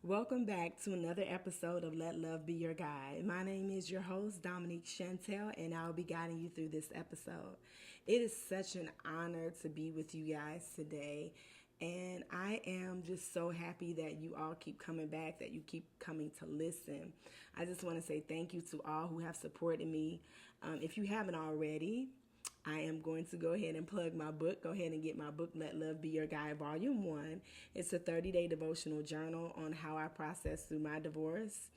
Welcome back to another episode of Let Love Be Your Guide. My name is your host, Dominique Chantel, and I'll be guiding you through this episode. It is such an honor to be with you guys today, and I am just so happy that you all keep coming back, that you keep coming to listen. I just want to say thank you to all who have supported me. If you haven't already, I am going to go ahead and plug my book. Go ahead and get my book, Let Love Be Your Guide, Volume 1. It's a 30-day devotional journal on how I processed through my divorce.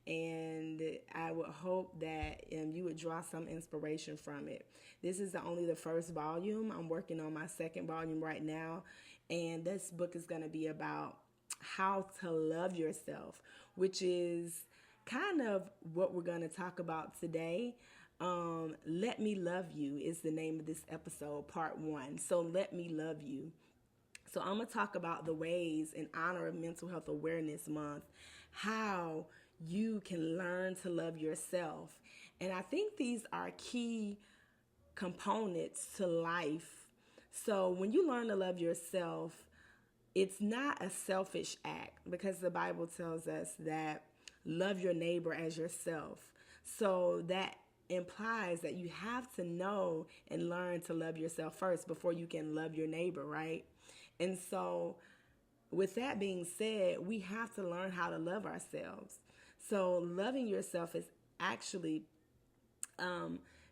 And I would hope that you would draw some inspiration from it. This is only the first volume. I'm working on my second volume right now. And this book is going to be about how to love yourself, which is kind of what we're going to talk about today. Let Me Love You is the name of this episode, part one. So, let me love you. So, I'm going to talk about the ways in honor of Mental Health Awareness Month, how you can learn to love yourself. And I think these are key components to life. So, when you learn to love yourself, it's not a selfish act because the Bible tells us that love your neighbor as yourself. So that implies that you have to know and learn to love yourself first before you can love your neighbor, right? And so, with that being said, we have to learn how to love ourselves. So, loving yourself is actually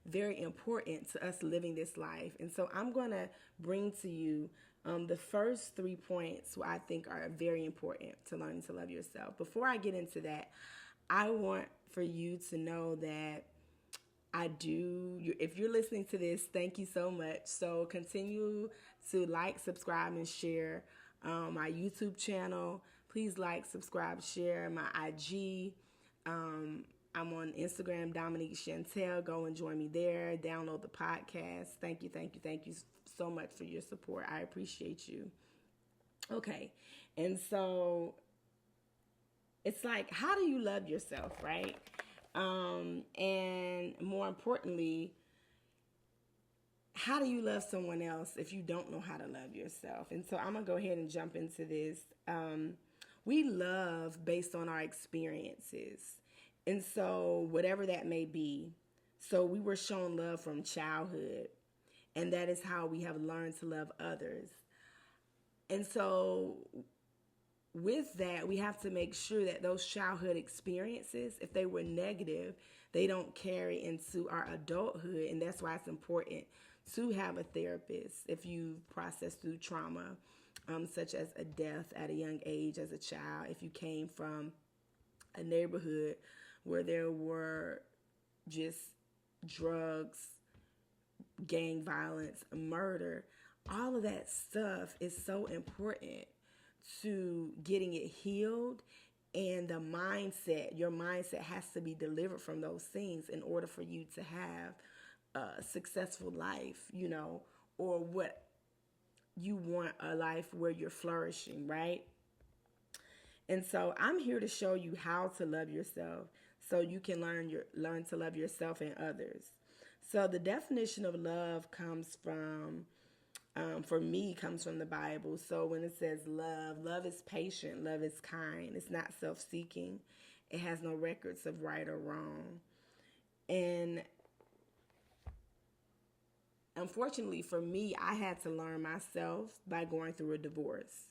very important to us living this life. And so, I'm going to bring to you the first 3 points I think are very important to learning to love yourself. Before I get into that, I want for you to know that I do. If you're listening to this, thank you so much. So continue to like, subscribe, and share my YouTube channel. Please like, subscribe, share my IG. I'm on Instagram, Dominique Chantel. Go and join me there. Download the podcast. Thank you, thank you, thank you so much for your support. I appreciate you. Okay, and so it's like, how do you love yourself, right? And more importantly, how do you love someone else if you don't know how to love yourself? And so I'm going to go ahead and jump into this. We love based on our experiences. And so whatever that may be. So we were shown love from childhood. And that is how we have learned to love others. And so with that, we have to make sure that those childhood experiences, if they were negative, they don't carry into our adulthood. And that's why it's important to have a therapist if you've processed through trauma, such as a death at a young age as a child. If you came from a neighborhood where there were just drugs, gang violence, murder, all of that stuff is so important to getting it healed. And the mindset, your mindset has to be delivered from those things in order for you to have a successful life, or what you want, a life where you're flourishing, right? And so I'm here to show you how to love yourself so you can learn to love yourself and others. So the definition of love comes from for me, comes from the Bible. So when it says love is patient, love is kind. It's not self-seeking. It has no records of right or wrong. And unfortunately for me, I had to learn myself by going through a divorce.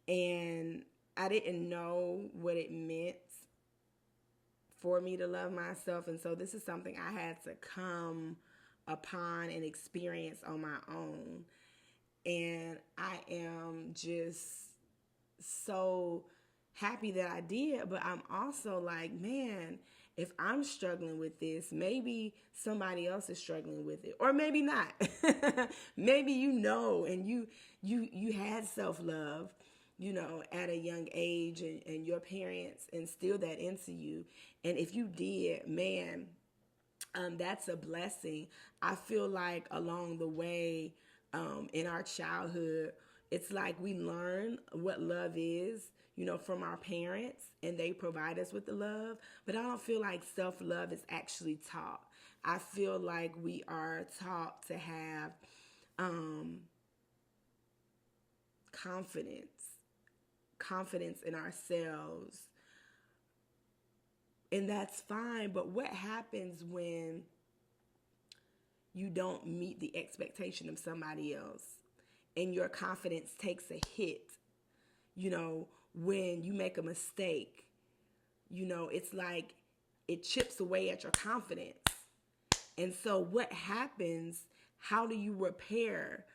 And I didn't know what it meant for me to love myself. And so this is something I had to come upon and experience on my own. And I am just so happy that I did, but I'm also like, man, if I'm struggling with this, maybe somebody else is struggling with it, or maybe not. Maybe and you had self-love, at a young age, and your parents instilled that into you. And if you did, man, that's a blessing. I feel like along the way, in our childhood, it's like we learn what love is, from our parents, and they provide us with the love. But I don't feel like self-love is actually taught. I feel like we are taught to have confidence, confidence in ourselves. And that's fine. But what happens when you don't meet the expectation of somebody else and your confidence takes a hit? When you make a mistake, it's like it chips away at your confidence. And so what happens? How do you repair,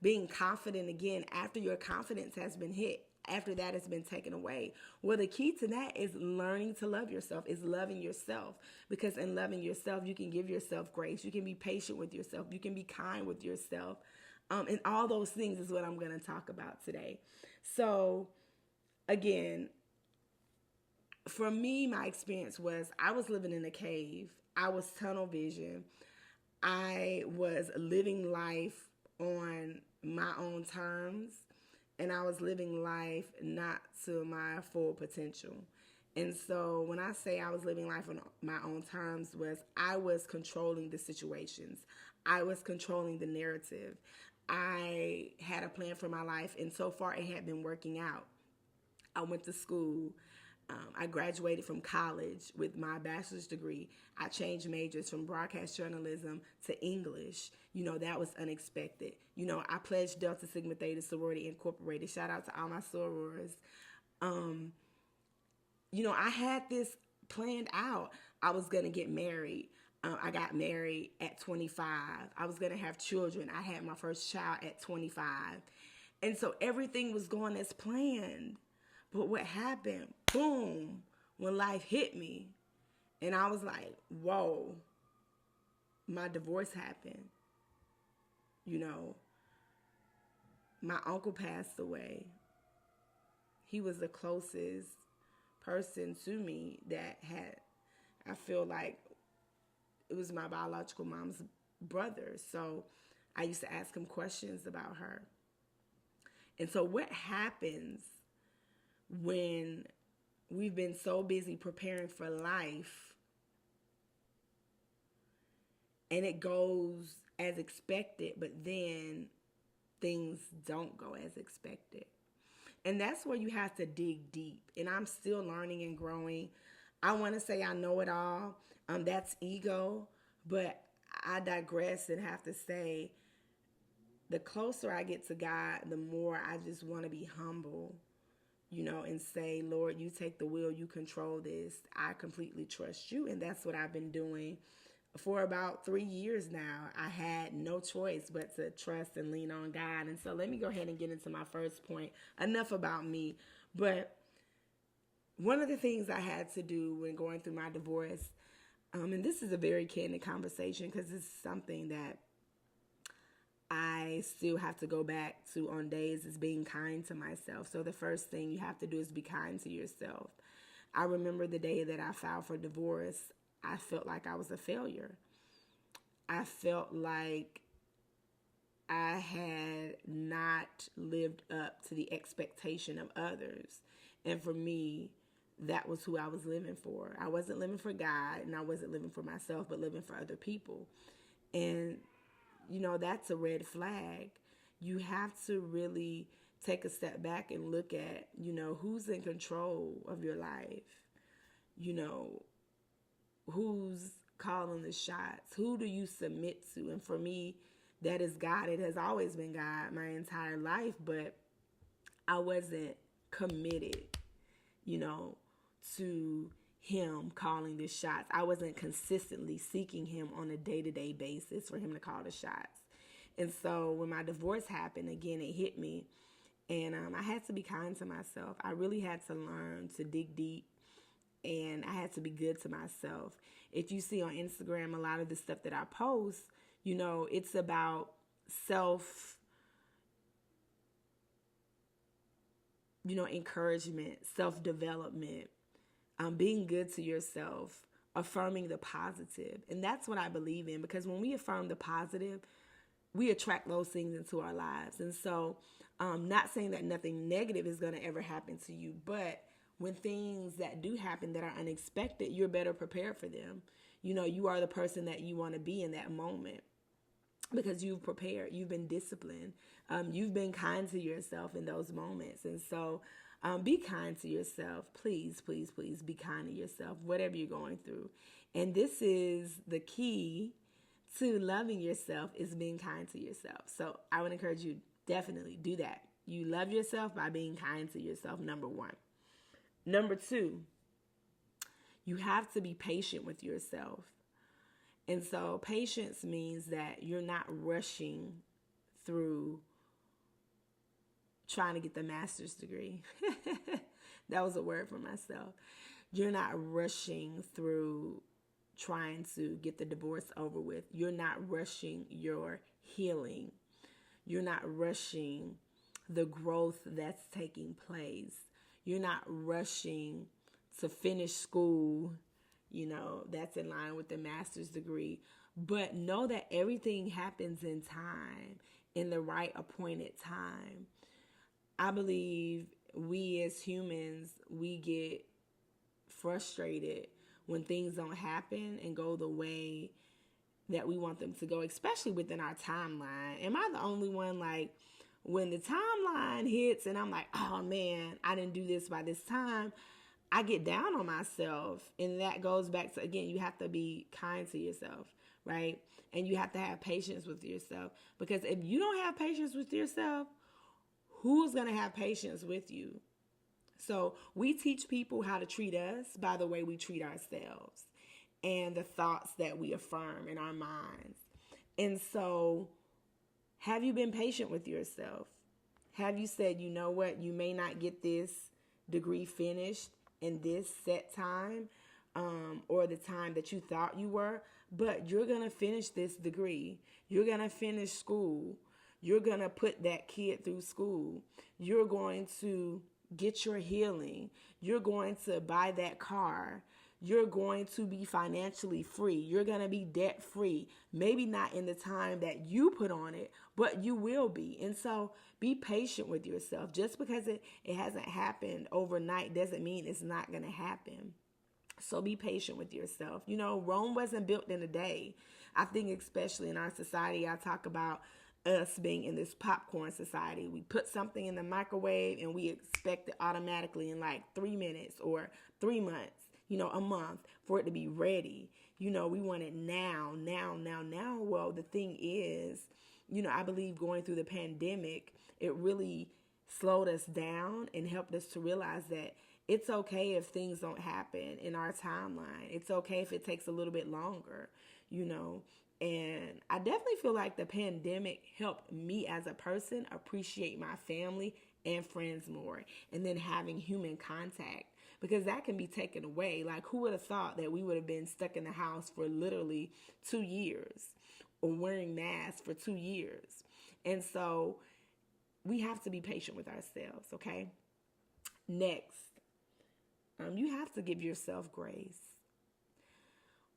being confident again after your confidence has been hit, after that has been taken away? Well, the key to that is learning to love yourself, is loving yourself. Because in loving yourself, you can give yourself grace. You can be patient with yourself. You can be kind with yourself. And all those things is what I'm going to talk about today. So, again, for me, my experience was I was living in a cave. I was tunnel vision. I was living life on my own terms, and I was living life not to my full potential. And so when I say I was living life on my own terms, was I was controlling the situations. I was controlling the narrative. I had a plan for my life, and so far it had been working out. I went to school. I graduated from college with my bachelor's degree. I changed majors from broadcast journalism to English. That was unexpected. I pledged Delta Sigma Theta Sorority Incorporated. Shout out to all my sorors. I had this planned out. I was going to get married. I got married at 25. I was going to have children. I had my first child at 25. And so everything was going as planned. But what happened? Boom, when life hit me. And I was like, whoa, my divorce happened. My uncle passed away. He was the closest person to me that I feel like it was my biological mom's brother. So I used to ask him questions about her. And so what happens when we've been so busy preparing for life and it goes as expected, but then things don't go as expected? And that's where you have to dig deep. And I'm still learning and growing. I want to say I know it all. That's ego. But I digress and have to say, the closer I get to God, the more I just want to be humble, and say, Lord, you take the wheel, you control this. I completely trust you. And that's what I've been doing for about 3 years now. I had no choice but to trust and lean on God. And so let me go ahead and get into my first point. Enough about me. But one of the things I had to do when going through my divorce, and this is a very candid conversation because it's something that I still have to go back to on days, is being kind to myself. So the first thing you have to do is be kind to yourself. I remember the day that I filed for divorce, I felt like I was a failure. I felt like I had not lived up to the expectation of others. And for me, that was who I was living for. I wasn't living for God, and I wasn't living for myself, but living for other people. And that's a red flag. You have to really take a step back and look at, who's in control of your life. Who's calling the shots? Who do you submit to? And for me, that is God. It has always been God my entire life, but I wasn't committed, to him calling the shots. I wasn't consistently seeking him on a day-to-day basis for him to call the shots. And so when my divorce happened, again, it hit me. And I had to be kind to myself. I really had to learn to dig deep. And I had to be good to myself. If you see on Instagram, a lot of the stuff that I post, it's about encouragement, self-development, being good to yourself, affirming the positive. And that's what I believe in, because when we affirm the positive, we attract those things into our lives. And so, not saying that nothing negative is going to ever happen to you, but when things that do happen that are unexpected, you're better prepared for them. You are the person that you want to be in that moment. because you've prepared, you've been disciplined, you've been kind to yourself in those moments. And so be kind to yourself. Please, please, please be kind to yourself, whatever you're going through. And this is the key to loving yourself, is being kind to yourself. So I would encourage you, definitely do that. You love yourself by being kind to yourself, number one. Number two, you have to be patient with yourself. And so patience means that you're not rushing through trying to get the master's degree. That was a word for myself. You're not rushing through trying to get the divorce over with. You're not rushing your healing. You're not rushing the growth that's taking place. You're not rushing to finish school, that's in line with the master's degree. But know that everything happens in time, in the right appointed time. I believe we as humans, we get frustrated when things don't happen and go the way that we want them to go, especially within our timeline. Am I the only one, like, when the timeline hits and I'm like, oh man, I didn't do this by this time, I get down on myself. And that goes back to, again, you have to be kind to yourself, right? And you have to have patience with yourself, because if you don't have patience with yourself, who's going to have patience with you? So we teach people how to treat us by the way we treat ourselves and the thoughts that we affirm in our minds. And so, have you been patient with yourself? Have you said, you know what, you may not get this degree finished in this set time, or the time that you thought you were, but you're going to finish this degree. You're going to finish school. You're going to put that kid through school. You're going to get your healing. You're going to buy that car. You're going to be financially free. You're going to be debt free. Maybe not in the time that you put on it, but you will be. And so be patient with yourself. Just because it hasn't happened overnight doesn't mean it's not going to happen. So be patient with yourself. Rome wasn't built in a day. I think especially in our society, I talk about us being in this popcorn society. We put something in the microwave and we expect it automatically in like 3 minutes or 3 months, a month for it to be ready. We want it now. Well, the thing is, I believe going through the pandemic, it really slowed us down and helped us to realize that it's okay if things don't happen in our timeline. It's okay if it takes a little bit longer, And I definitely feel like the pandemic helped me as a person appreciate my family and friends more, and then having human contact, because that can be taken away. Like, who would have thought that we would have been stuck in the house for literally 2 years, or wearing masks for 2 years? And so we have to be patient with ourselves, okay? Next, you have to give yourself grace.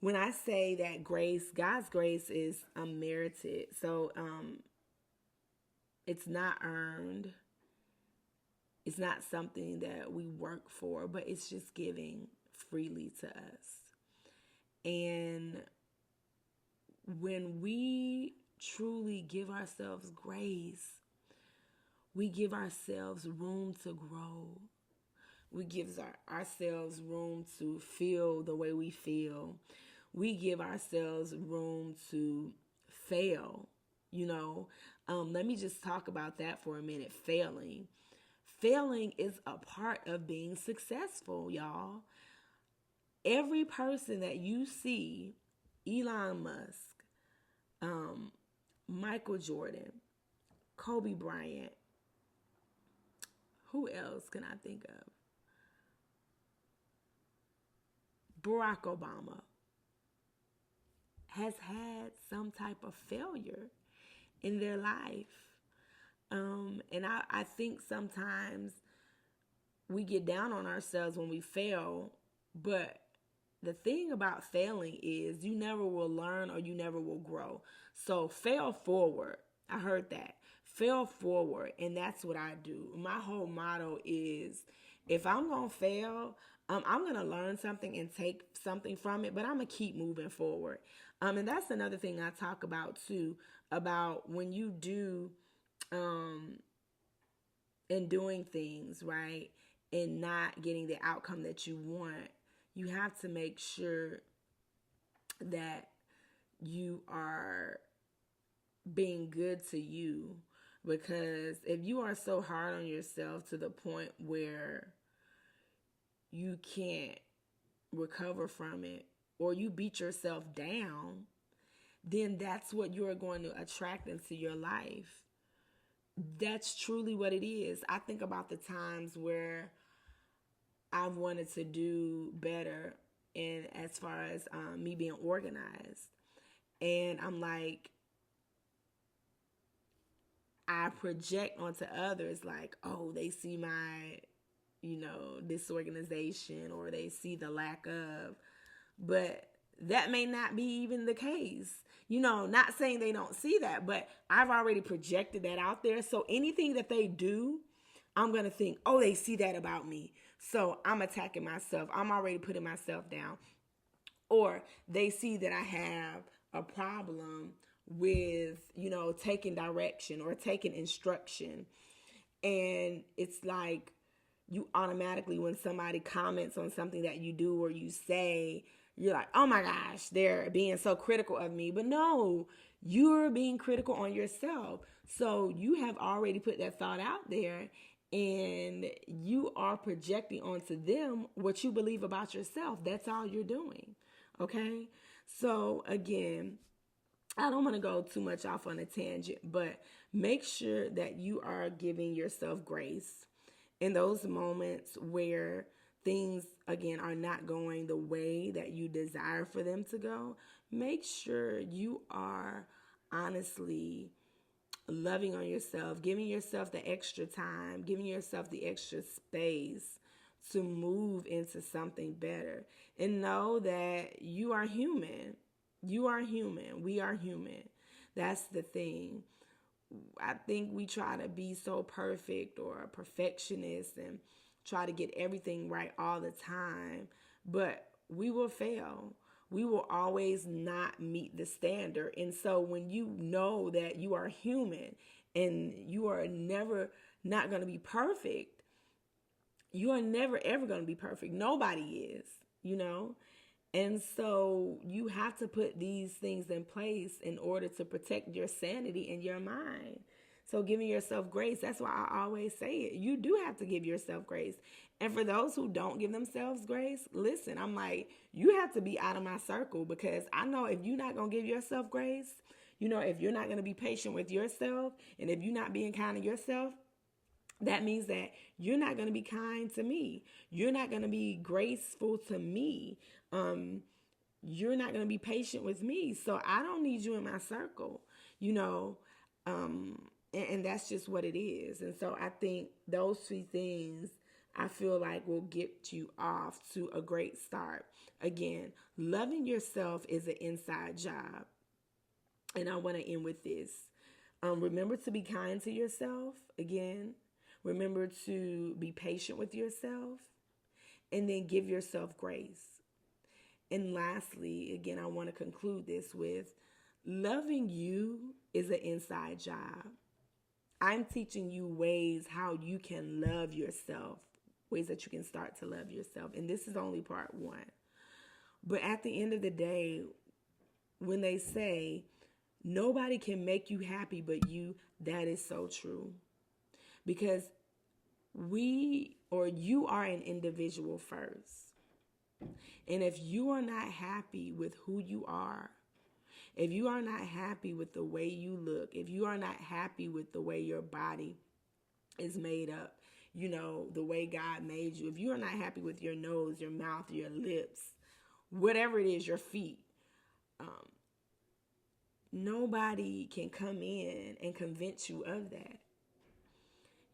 When I say that grace, God's grace is unmerited. So it's not earned. It's not something that we work for, but it's just giving freely to us. And when we truly give ourselves grace, we give ourselves room to grow. We give ourselves room to feel the way we feel. We give ourselves room to fail. Let me just talk about that for a minute. Failing is a part of being successful, y'all. Every person that you see, Elon Musk, Michael Jordan, Kobe Bryant, who else can I think of? Barack Obama has had some type of failure in their life. And I think sometimes we get down on ourselves when we fail, but the thing about failing is you never will learn or you never will grow. So fail forward. I heard that. Fail forward. And that's what I do. My whole motto is, if I'm going to fail, I'm going to learn something and take something from it, but I'm going to keep moving forward. And that's another thing I talk about too, about when you do um, and doing things, right, and not getting the outcome that you want, you have to make sure that you are being good to you. Because if you are so hard on yourself to the point where you can't recover from it, or you beat yourself down, then that's what you're going to attract into your life. That's truly what it is. I think about the times where I've wanted to do better, and as far as me being organized, and I'm like, I project onto others like, oh, they see my, disorganization, or they see the lack of, but that may not be even the case. Not saying they don't see that, but I've already projected that out there. So anything that they do, I'm going to think, oh, they see that about me. So I'm attacking myself. I'm already putting myself down. Or they see that I have a problem with, taking direction or taking instruction. And it's like you automatically, when somebody comments on something that you do or you say, you're like, oh my gosh, they're being so critical of me. But no, you're being critical on yourself. So you have already put that thought out there, and you are projecting onto them what you believe about yourself. That's all you're doing. Okay? So again, I don't want to go too much off on a tangent, but make sure that you are giving yourself grace in those moments where things, again, are not going the way that you desire for them to go. Make sure you are honestly loving on yourself, giving yourself the extra time, giving yourself the extra space to move into something better. And know that you are human. You are human. We are human. That's the thing. I think we try to be so perfect or a perfectionist and try to get everything right all the time, but we will fail. We will always not meet the standard. And so when you know that you are human and you are never not going to be perfect, you are never ever going to be perfect. Nobody is. And so you have to put these things in place in order to protect your sanity and your mind. So giving yourself grace, that's why I always say it. You do have to give yourself grace. And for those who don't give themselves grace, listen, I'm like, you have to be out of my circle, because I know if you're not going to give yourself grace, if you're not going to be patient with yourself, and if you're not being kind to yourself, that means that you're not going to be kind to me. You're not going to be graceful to me. You're not going to be patient with me. So I don't need you in my circle, and that's just what it is. And so I think those three things I feel like will get you off to a great start. Again, loving yourself is an inside job. And I want to end with this. Remember to be kind to yourself. Again, remember to be patient with yourself, and then give yourself grace. And lastly, again, I want to conclude this with loving you is an inside job. I'm teaching you ways how you can love yourself, ways that you can start to love yourself. And this is only part one. But at the end of the day, when they say nobody can make you happy but you, that is so true. Because you are an individual first. And if you are not happy with who you are, if you are not happy with the way you look, if you are not happy with the way your body is made up, the way God made you, if you are not happy with your nose, your mouth, your lips, whatever it is, your feet, nobody can come in and convince you of that.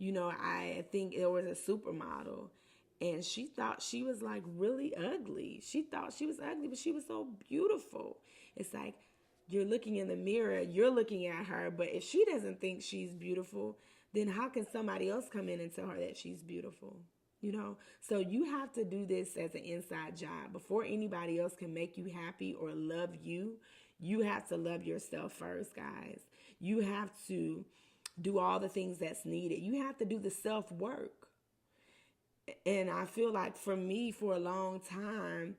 I think there was a supermodel, and she thought she was like really ugly. She thought she was ugly, but she was so beautiful. It's like you're looking in the mirror, you're looking at her, but if she doesn't think she's beautiful, then how can somebody else come in and tell her that she's beautiful? So you have to do this as an inside job. Before anybody else can make you happy or love you, you have to love yourself first, guys. You have to do all the things that's needed. You have to do the self work. And I feel like for me, for a long time,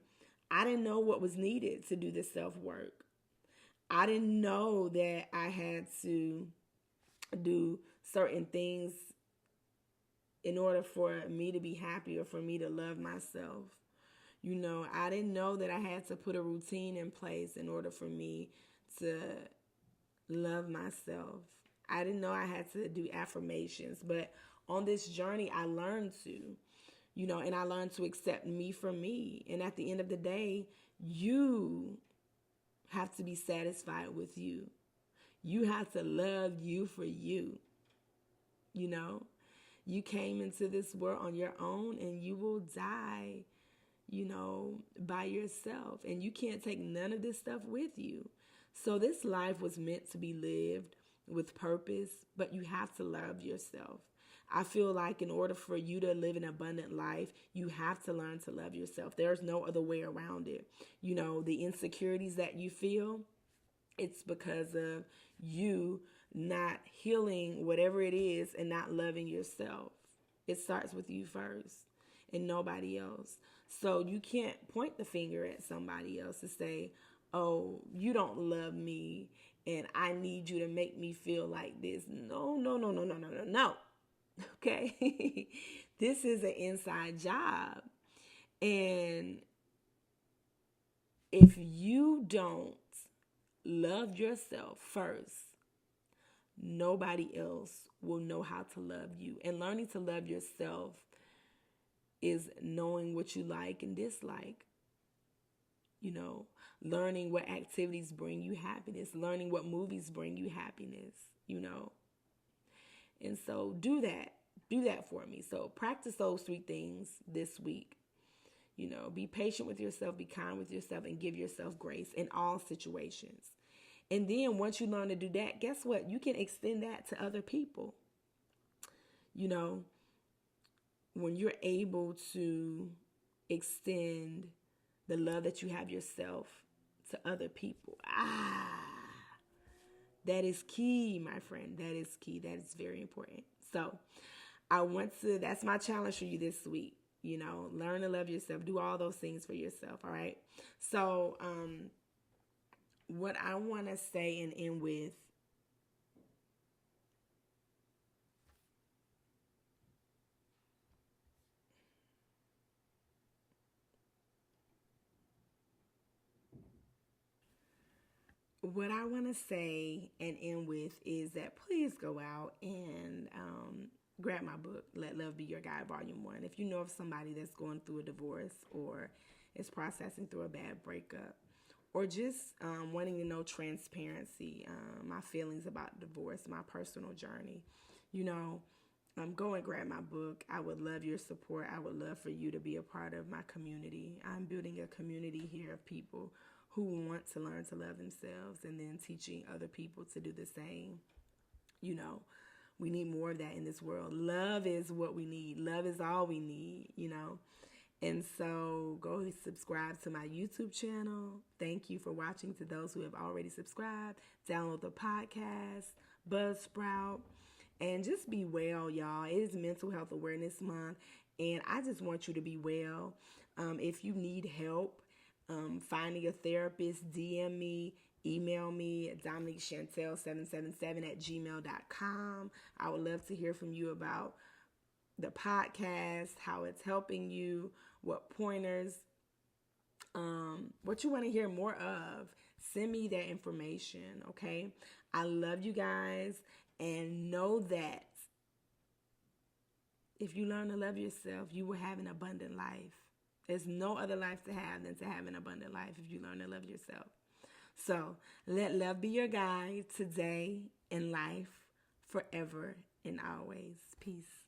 I didn't know what was needed to do the self work. I didn't know that I had to do certain things in order for me to be happy or for me to love myself. I didn't know that I had to put a routine in place in order for me to love myself. I didn't know I had to do affirmations, but on this journey, I learned to, and I learned to accept me for me. And at the end of the day, you have to be satisfied with you. You have to love you for you. You know, you came into this world on your own and you will die, by yourself. And you can't take none of this stuff with you. So this life was meant to be lived with purpose, but you have to love yourself. I feel like in order for you to live an abundant life, you have to learn to love yourself. There's no other way around it. The insecurities that you feel, it's because of you not healing whatever it is and not loving yourself. It starts with you first and nobody else. So you can't point the finger at somebody else and say, oh, you don't love me and I need you to make me feel like this. No, no, no, no, no, no, no, no. Okay? This is an inside job. And if you don't love yourself first, nobody else will know how to love you. And learning to love yourself is knowing what you like and dislike. Learning what activities bring you happiness, learning what movies bring you happiness, And so do that for me. So practice those 3 things this week. Be patient with yourself, be kind with yourself, and give yourself grace in all situations. And then once you learn to do that, guess what? You can extend that to other people. When you're able to extend the love that you have yourself to other people. That is key, my friend. That is key. That is very important. So that's my challenge for you this week. Learn to love yourself. Do all those things for yourself. All right. So, what I want to say and end with, is that please go out and grab my book, Let Love Be Your Guide, Volume 1. If you know of somebody that's going through a divorce or is processing through a bad breakup, or just wanting to know transparency, my feelings about divorce, my personal journey, go and grab my book. I would love your support. I would love for you to be a part of my community. I'm building a community here of people who want to learn to love themselves and then teaching other people to do the same. We need more of that in this world. Love is what we need. Love is all we need, And so go subscribe to my YouTube channel. Thank you for watching. To those who have already subscribed, download the podcast, Buzzsprout, and just be well, y'all. It is Mental Health Awareness Month, and I just want you to be well. If you need help finding a therapist, DM me, email me at DominiqueChantel777@gmail.com. I would love to hear from you about the podcast, how it's helping you, what pointers, what you want to hear more of. Send me that information, okay? I love you guys, and know that if you learn to love yourself, you will have an abundant life. There's no other life to have than to have an abundant life if you learn to love yourself. So let love be your guide today, in life, forever, and always. Peace.